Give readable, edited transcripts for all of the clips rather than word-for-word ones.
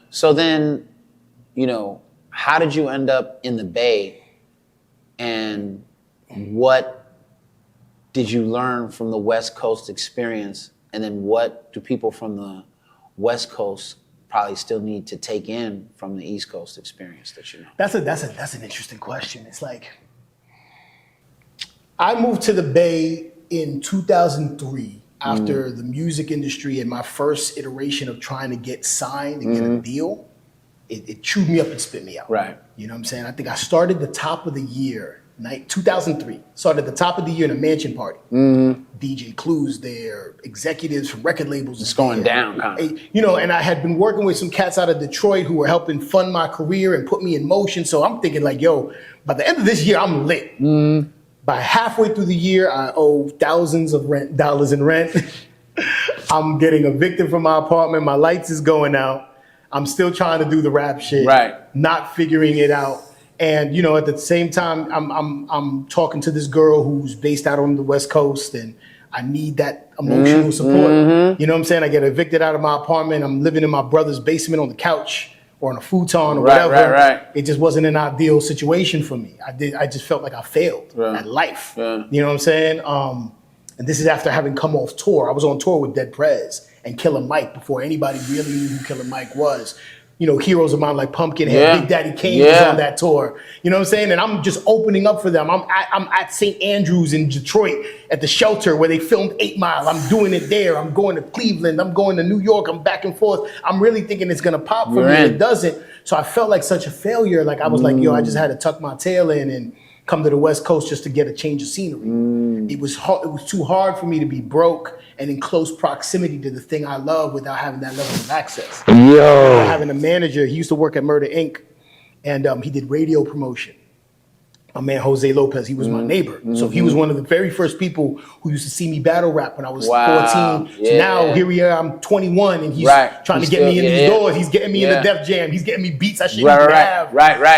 So then, how did you end up in the Bay, and what did you learn from the West Coast experience? And then what do people from the West Coast probably still need to take in from the East Coast experience that you know? That's an interesting question. It's like, I moved to the Bay in 2003 after the music industry and my first iteration of trying to get signed and get a deal. It chewed me up and spit me out. Right. You know what I'm saying? I think I started the top of the year, 2003. Started the top of the year in a mansion party. DJ Clues there, executives from record labels. It's going down, kind of. And I had been working with some cats out of Detroit who were helping fund my career and put me in motion. So I'm thinking like, yo, by the end of this year, I'm lit. By halfway through the year, I owe thousands of dollars in rent. I'm getting evicted from my apartment. My lights is going out. I'm still trying to do the rap shit. Right. Not figuring it out. And at the same time, I'm talking to this girl who's based out on the West Coast, and I need that emotional support. You know what I'm saying? I get evicted out of my apartment. I'm living in my brother's basement on the couch or on a futon or whatever. Right. It just wasn't an ideal situation for me. I just felt like I failed at life. You know what I'm saying? And this is after having come off tour. I was on tour with Dead Prez and Killer Mike before anybody really knew who Killer Mike was. Heroes of mine like Pumpkinhead, Big Daddy Kane was on that tour. You know what I'm saying? And I'm just opening up for them. I'm at St. Andrews in Detroit at the Shelter where they filmed 8 Mile. I'm doing it there. I'm going to Cleveland. I'm going to New York. I'm back and forth. I'm really thinking it's going to pop for me. It doesn't. So I felt like such a failure. Like I was like, yo, I just had to tuck my tail in and come to the West Coast just to get a change of scenery. It was too hard for me to be broke and in close proximity to the thing I love without having that level of access. Having a manager, he used to work at Murder Inc. and he did radio promotion. My man Jose Lopez, he was my neighbor. So he was one of the very first people who used to see me battle rap when I was 14. So now here we are, I'm 21 and he's trying to get me in these doors. He's getting me in the Def Jam. He's getting me beats I shouldn't even have.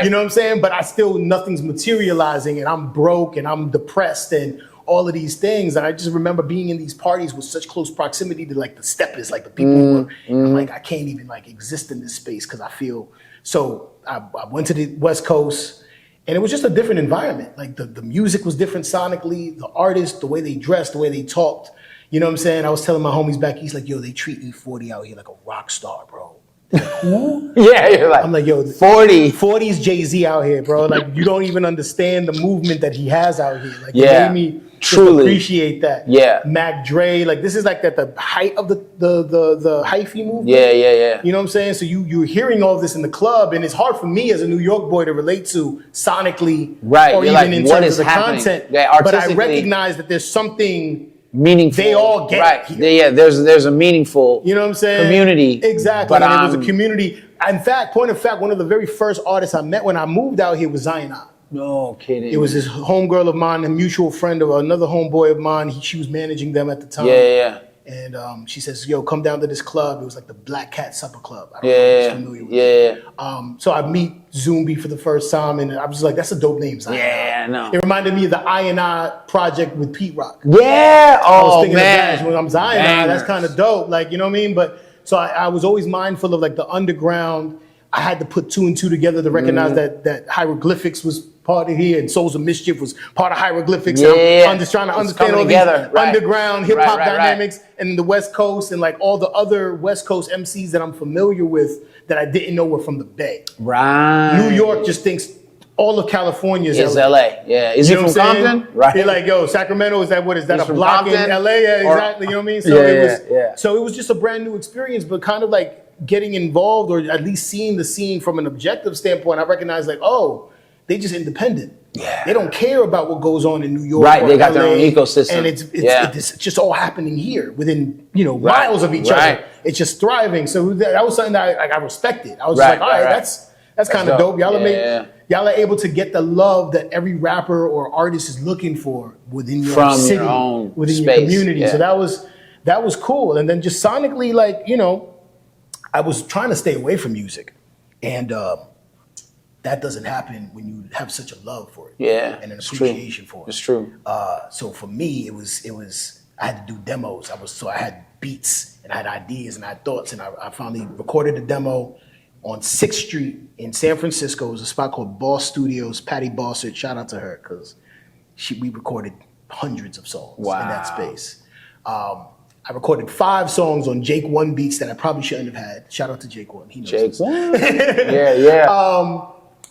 You know what I'm saying? But nothing's materializing and I'm broke and I'm depressed and all of these things. And I just remember being in these parties with such close proximity to like the steppers, like the people who were, I'm like, I can't even like exist in this space because I feel, so I went to the West Coast. And it was just a different environment. Like the music was different sonically, the artists, the way they dressed, the way they talked. You know what I'm saying? I was telling my homies back east, like, yo, they treat E40 out here like a rock star, bro. Like, who? You're like, I'm like, yo, 40's Jay-Z out here, bro. Like, you don't even understand the movement that he has out here. Like, it made me truly appreciate that. Mac Dre, like, this is like at the height of the hyphy movement. You know what I'm saying? So you're hearing all this in the club, and it's hard for me as a New York boy to relate to sonically, or even like, in terms of the content. But I recognize that there's something meaningful. They all get it. There's a meaningful, you know what I'm saying? Community. Exactly. But it was a community. In fact, point of fact, one of the very first artists I met when I moved out here was Zion. No kidding. It was this homegirl of mine, a mutual friend of another homeboy of mine. She was managing them at the time. And she says, yo, come down to this club. It was like the Black Cat Supper Club. I don't know if you're familiar with it. So I meet Zumbi for the first time, and I was like, that's a dope name, Zion. It reminded me of the I project with Pete Rock. I was thinking of that when I'm Zion. That's kind of dope. Like, you know what I mean? But so I was always mindful of like the underground. I had to put 2 and 2 together to recognize that hieroglyphics was part of here and Souls of Mischief was part of hieroglyphics. I'm just trying to understand all these underground hip hop dynamics and the West Coast and like all the other West Coast MCs that I'm familiar with that I didn't know were from the Bay. New York just thinks all of California is LA. Is he from Compton? They're like, yo, Sacramento, is that a block in LA? Exactly. You know what I mean? So so it was just a brand new experience, but kind of like getting involved or at least seeing the scene from an objective standpoint, I recognize like, oh, they just independent. They don't care about what goes on in New York. They got their own ecosystem. And it's just all happening here within, miles of each other. It's just thriving. So that was something that I respected. I was just like, all right, that's kind of dope. Y'all are able to get the love that every rapper or artist is looking for within your city, your own within your community. So that was cool. And then just sonically, like, I was trying to stay away from music, and that doesn't happen when you have such a love for it, and an appreciation for it. It's true. So for me, it was I had to do demos. I had beats and I had ideas and I had thoughts, and I finally recorded a demo, on 6th Street in San Francisco. It was a spot called Boss Studios. Patty Bossert, shout out to her, because we recorded hundreds of songs in that space. I recorded 5 songs on Jake One beats that I probably shouldn't have had. Shout out to Jake One. He knows Jake One.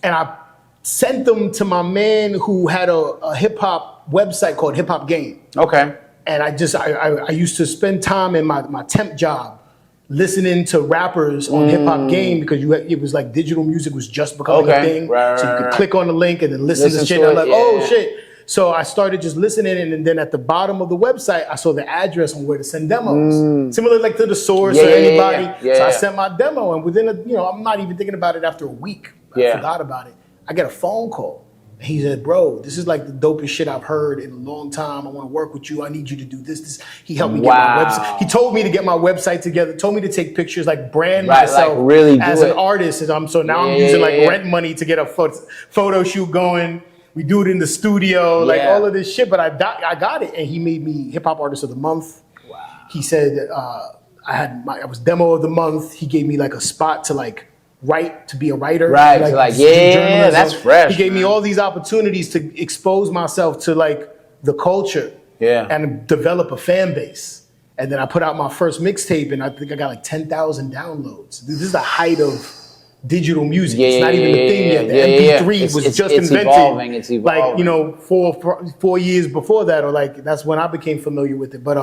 And I sent them to my man who had a hip hop website called Hip Hop Game. Okay. And I used to spend time in my temp job listening to rappers on Hip Hop Game, because it was like digital music was just becoming a thing. So you could click on the link and then listen to shit. And I'm like, oh shit. So I started just listening, and then at the bottom of the website, I saw the address on where to send demos. Similar like to The Source or anybody. So I sent my demo, and within I'm not even thinking about it after a week. I forgot about it. I get a phone call. He said, bro, this is like the dopest shit I've heard in a long time. I want to work with you. I need you to do this. He helped me get my website. He told me to get my website together, told me to take pictures, like brand myself like really as an artist. So now I'm using like rent money to get a photo shoot going. We do it in the studio, like all of this shit. But I got it, and he made me Hip Hop Artist of the Month. Wow. He said I was Demo of the Month. He gave me like a spot to like write, to be a writer. Right. Like that's fresh. He gave me all these opportunities to expose myself to like the culture. And develop a fan base. And then I put out my first mixtape, and I think I got like 10,000 downloads. This is the height of digital music. It's not even a thing yet. The MP3 was just invented. It's evolving. Like, 4 years before that, or like that's when I became familiar with it. But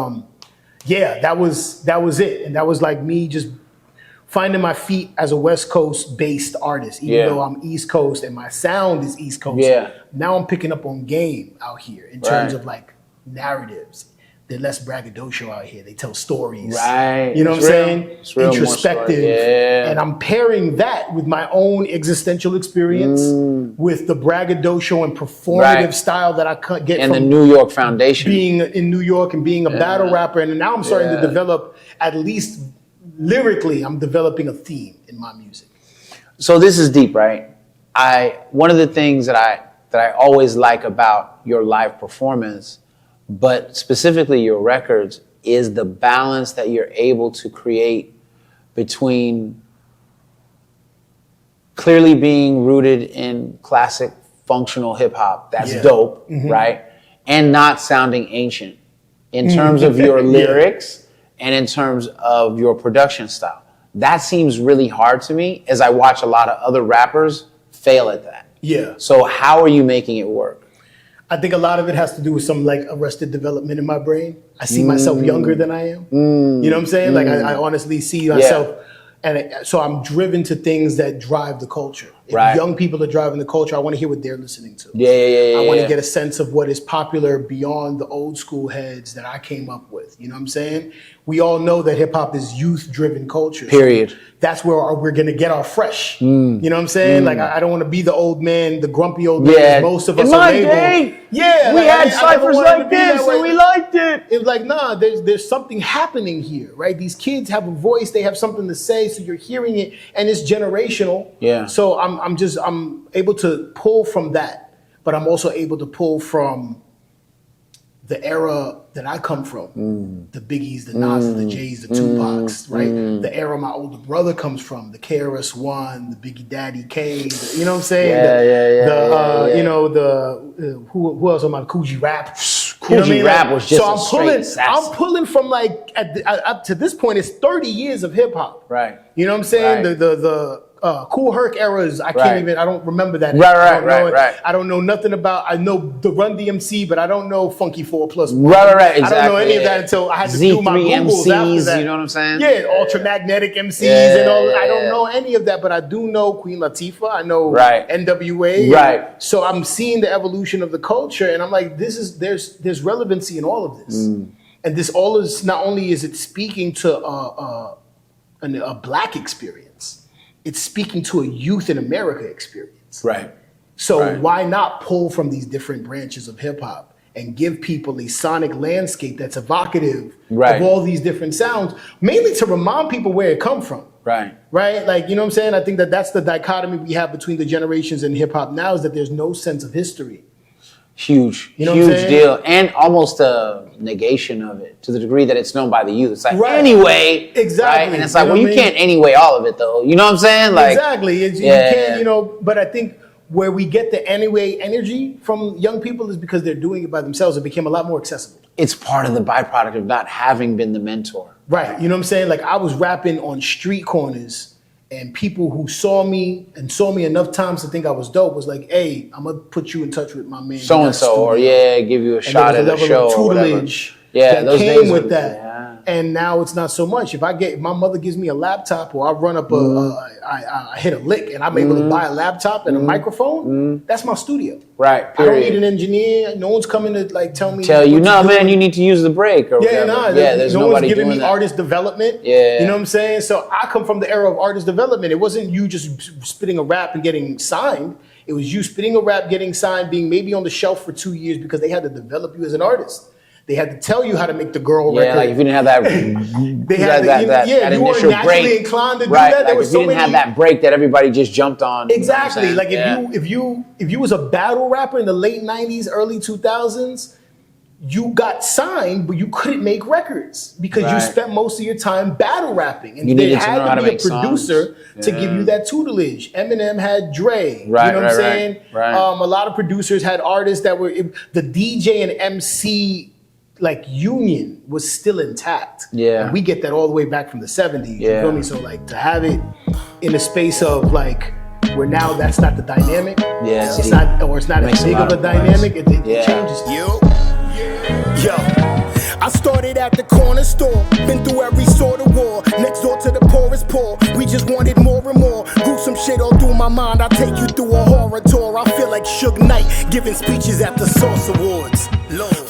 that was it. And that was like me just finding my feet as a West Coast based artist, even though I'm East Coast and my sound is East Coast. Now I'm picking up on game out here in terms of like narratives. They're less braggadocio out here. They tell stories. Right. You know what I'm saying? Introspective. And I'm pairing that with my own existential experience with the braggadocio and performative style that I get and from the New York foundation. Being in New York and being a battle rapper. And now I'm starting to develop, at least lyrically, I'm developing a theme in my music. So this is deep, right? One of the things that I always like about your live performance, but specifically your records, is the balance that you're able to create between clearly being rooted in classic functional hip hop, that's dope, right? And not sounding ancient in terms of your lyrics and in terms of your production style. That seems really hard to me, as I watch a lot of other rappers fail at that. So how are you making it work? I think a lot of it has to do with some like arrested development in my brain. I see myself younger than I am. You know what I'm saying? Like I honestly see myself, and so I'm driven to things that drive the culture. If young people are driving the culture, I want to hear what they're listening to. I want to get a sense of what is popular beyond the old school heads that I came up with. You know what I'm saying? We all know that hip hop is youth driven culture. Period. So that's where we're going to get our fresh. You know what I'm saying? Like I don't want to be the old man, the grumpy old man. As most of us are labeled. We had ciphers like this and we liked it. It was like, nah, there's something happening here, right? These kids have a voice, they have something to say, so you're hearing it, and it's generational. So I'm able to pull from that, but I'm also able to pull from the era that I come from, the Biggies, the Nas, the J's, the Tupacs, right? The era my older brother comes from, the KRS-One, the Biggie Daddy Kane, you know what I'm saying? Who else am I? Coogee Rap. Coogee Rap was just I'm pulling from like, up to this point, it's 30 years of hip hop. Right. You know what I'm saying? The Kool Herc eras, I don't remember that. I don't know nothing about, I know the Run DMC, but I don't know Funky 4+1. Exactly. I don't know any of that until I had to do my Googles MCs, after that. You know what I'm saying? Ultramagnetic MCs and all. I don't know any of that, but I do know Queen Latifah. I know NWA. So I'm seeing the evolution of the culture, and I'm like, there's relevancy in all of this. And this all is, not only is it speaking to a black experience, it's speaking to a youth in America experience. So why not pull from these different branches of hip hop and give people a sonic landscape that's evocative of all these different sounds, mainly to remind people where it come from. Like, you know what I'm saying? I think that's the dichotomy we have between the generations in hip hop now, is that there's no sense of history. Huge, you know huge deal, and almost a negation of it to the degree that it's known by the youth. It's like anyway, exactly, right? And it's like, well, you can't anyway all of it though. You know what I'm saying? Like exactly, you can't, you know. But I think where we get the anyway energy from young people is because they're doing it by themselves. It became a lot more accessible. It's part of the byproduct of not having been the mentor, right? You know what I'm saying? Like I was rapping on street corners. And people who saw me enough times to think I was dope was like, "Hey, I'm gonna put you in touch with my man so and so, or give you a shot at a show or whatever." Yeah, that came with that. Yeah. And now it's not so much. If my mother gives me a laptop, or I run up I hit a lick, and I'm able to buy a laptop and a microphone, that's my studio. Right. Period. I don't need an engineer. No one's coming to like tell you, no, man, you need to use the break or whatever. There's no one's giving me artist development. Yeah. You know what I'm saying? So I come from the era of artist development. It wasn't you just spitting a rap and getting signed. It was you spitting a rap, getting signed, being maybe on the shelf for 2 years because they had to develop you as an artist. They had to tell you how to make the girl record. Yeah, like if you didn't have that, that you initial were naturally break, inclined to do right? that. Like if you didn't have that break that everybody just jumped on. Exactly. Like if you was a battle rapper in the late '90s, early 2000s, you got signed, but you couldn't make records because you spent most of your time battle rapping, and they had to be a producer to give you that tutelage. Eminem had Dre. You know what I'm saying? Right. A lot of producers had artists that were the DJ and MC. Like union was still intact. Yeah. And we get that all the way back from the 70s. Yeah. You feel me? So like to have it in a space of like where now that's not the dynamic. Yeah. It's not as big of a dynamic. It changes. Yo. I started at the corner store, been through every sort of war. Next door to the poorest poor, we just wanted more and more. Gruesome shit all through my mind, I take you through a horror tour. I feel like Suge Knight giving speeches at the Source Awards. Lord.